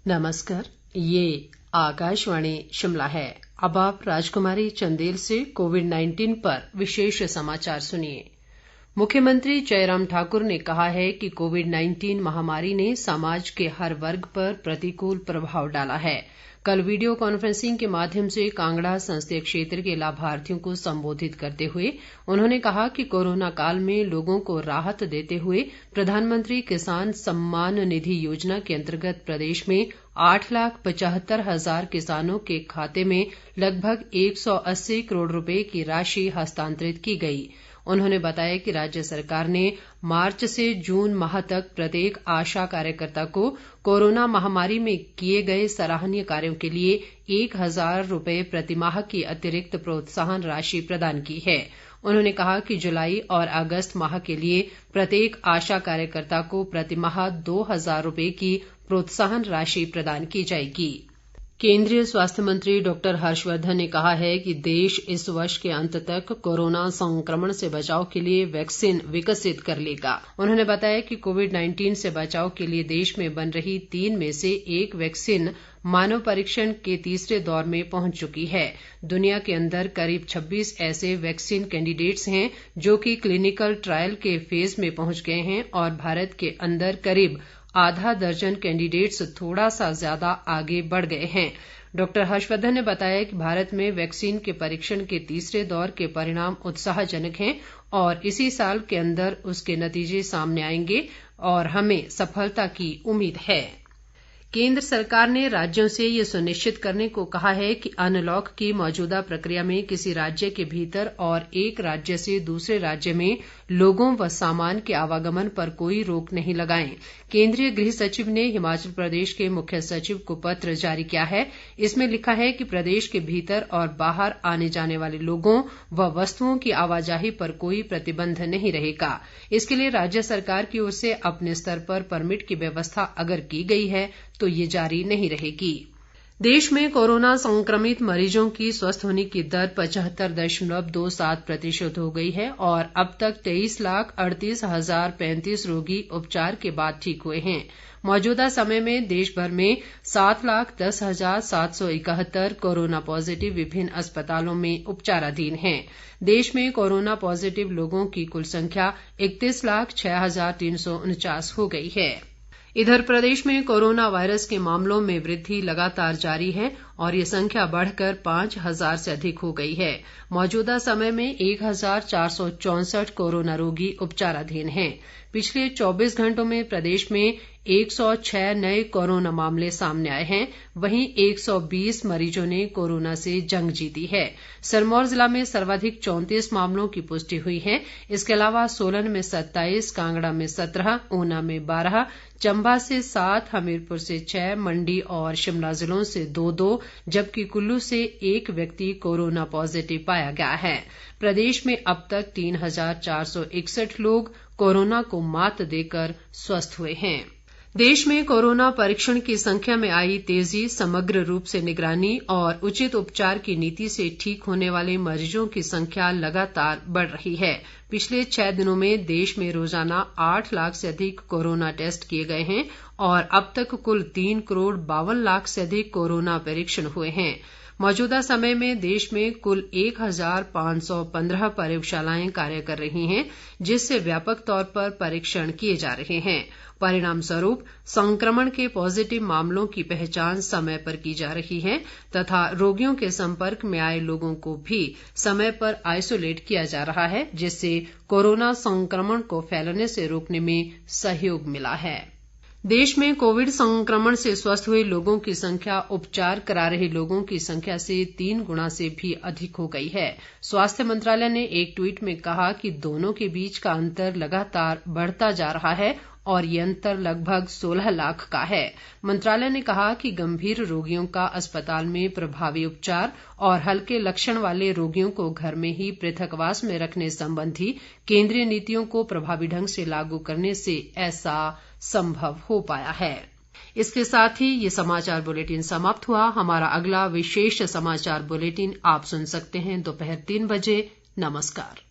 नमस्कार, ये आकाशवाणी शिमला है। अब आप राजकुमारी चंदेल से कोविड-19 पर विशेष समाचार सुनिए। मुख्यमंत्री जयराम ठाकुर ने कहा है कि कोविड-19 महामारी ने समाज के हर वर्ग पर प्रतिकूल प्रभाव डाला है। कल वीडियो कॉन्फ्रेंसिंग के माध्यम से कांगड़ा संसदीय क्षेत्र के लाभार्थियों को संबोधित करते हुए उन्होंने कहा कि कोरोना काल में लोगों को राहत देते हुए प्रधानमंत्री किसान सम्मान निधि योजना के अंतर्गत प्रदेश में 8,75,000 किसानों के खाते में लगभग 180 करोड़ रुपए की राशि हस्तांतरित की गई। उन्होंने बताया कि राज्य सरकार ने मार्च से जून माह तक प्रत्येक आशा कार्यकर्ता को कोरोना महामारी में किए गए सराहनीय कार्यों के लिए 1,000 रुपए प्रतिमाह की अतिरिक्त प्रोत्साहन राशि प्रदान की है। उन्होंने कहा कि जुलाई और अगस्त माह के लिए प्रत्येक आशा कार्यकर्ता को प्रतिमाह 2,000 रुपए की प्रोत्साहन राशि प्रदान की जाएगी। केंद्रीय स्वास्थ्य मंत्री डॉक्टर हर्षवर्धन ने कहा है कि देश इस वर्ष के अंत तक कोरोना संक्रमण से बचाव के लिए वैक्सीन विकसित कर लेगा। उन्होंने बताया कि कोविड-19 से बचाव के लिए देश में बन रही 3 में से 1 वैक्सीन मानव परीक्षण के तीसरे दौर में पहुंच चुकी है। दुनिया के अंदर करीब 26 ऐसे वैक्सीन कैंडिडेट्स हैं जो कि क्लिनिकल ट्रायल के फेज में पहुंच गए हैं और भारत के अंदर करीब आधा दर्जन कैंडिडेट्स थोड़ा सा ज्यादा आगे बढ़ गए हैं। डॉक्टर हर्षवर्धन ने बताया कि भारत में वैक्सीन के परीक्षण के तीसरे दौर के परिणाम उत्साहजनक हैं और इसी साल के अंदर उसके नतीजे सामने आएंगे और हमें सफलता की उम्मीद है। केंद्र सरकार ने राज्यों से ये सुनिश्चित करने को कहा है कि अनलॉक की मौजूदा प्रक्रिया में किसी राज्य के भीतर और एक राज्य से दूसरे राज्य में लोगों व सामान के आवागमन पर कोई रोक नहीं लगाएं। केंद्रीय गृह सचिव ने हिमाचल प्रदेश के मुख्य सचिव को पत्र जारी किया है। इसमें लिखा है कि प्रदेश के भीतर और बाहर आने जाने वाले लोगों व वस्तुओं की आवाजाही पर कोई प्रतिबंध नहीं रहेगा। इसके लिए राज्य सरकार की ओर से अपने स्तर पर परमिट की व्यवस्था अगर की गई है तो ये जारी नहीं रहेगी। देश में कोरोना संक्रमित मरीजों की स्वस्थ होने की दर 75.27% हो गई है और अब तक 23,38,035 रोगी उपचार के बाद ठीक हुए हैं। मौजूदा समय में देश भर में 7,10,771 कोरोना पॉजिटिव विभिन्न अस्पतालों में उपचाराधीन हैं। देश में कोरोना पॉजिटिव लोगों की कुल संख्या 31,06,349 हो गई है। इधर प्रदेश में कोरोना वायरस के मामलों में वृद्धि लगातार जारी है और ये संख्या बढ़कर 5,000 से अधिक हो गई है। मौजूदा समय में 1,464 कोरोना रोगी उपचाराधीन हैं। पिछले 24 घंटों में प्रदेश में 106 नए कोरोना मामले सामने आए हैं। वहीं 120 मरीजों ने कोरोना से जंग जीती है। सिरमौर जिला में सर्वाधिक 34 मामलों की पुष्टि हुई है। इसके अलावा सोलन में 27, कांगड़ा में 17, ऊना में 12, चंबा से 7, हमीरपुर से 6, मंडी और शिमला जिलों से 2-2 जबकि कुल्लू से 1 व्यक्ति कोरोना पॉजिटिव पाया गया है। प्रदेश में अब तक 3,461 लोग कोरोना को मात देकर स्वस्थ हुए हैं। देश में कोरोना परीक्षण की संख्या में आई तेजी, समग्र रूप से निगरानी और उचित उपचार की नीति से ठीक होने वाले मरीजों की संख्या लगातार बढ़ रही है। पिछले 6 दिनों में देश में रोजाना 8 लाख से अधिक कोरोना टेस्ट किए गए हैं और अब तक कुल 3,52,00,000 से अधिक कोरोना परीक्षण हुए हैं। मौजूदा समय में देश में कुल 1,515 प्रयोगशालाएं कार्य कर रही हैं, जिससे व्यापक तौर पर परीक्षण किए जा रहे हैं। परिणाम स्वरूप संक्रमण के पॉजिटिव मामलों की पहचान समय पर की जा रही है तथा रोगियों के संपर्क में आए लोगों को भी समय पर आइसोलेट किया जा रहा है, जिससे कोरोना संक्रमण को फैलने से रोकने में सहयोग मिला है। देश में कोविड संक्रमण से स्वस्थ हुए लोगों की संख्या उपचार करा रहे लोगों की संख्या से 3 गुना से भी अधिक हो गई है। स्वास्थ्य मंत्रालय ने एक ट्वीट में कहा कि दोनों के बीच का अंतर लगातार बढ़ता जा रहा है और ये अंतर लगभग 16 लाख का है। मंत्रालय ने कहा कि गंभीर रोगियों का अस्पताल में प्रभावी उपचार और हल्के लक्षण वाले रोगियों को घर में ही पृथकवास में रखने संबंधी केंद्रीय नीतियों को प्रभावी ढंग से लागू करने से ऐसा संभव हो पाया है। इसके साथ ही ये समाचार बुलेटिन समाप्त हुआ। हमारा अगला विशेष समाचार बुलेटिन आप सुन सकते हैं दोपहर 3 बजे। नमस्कार।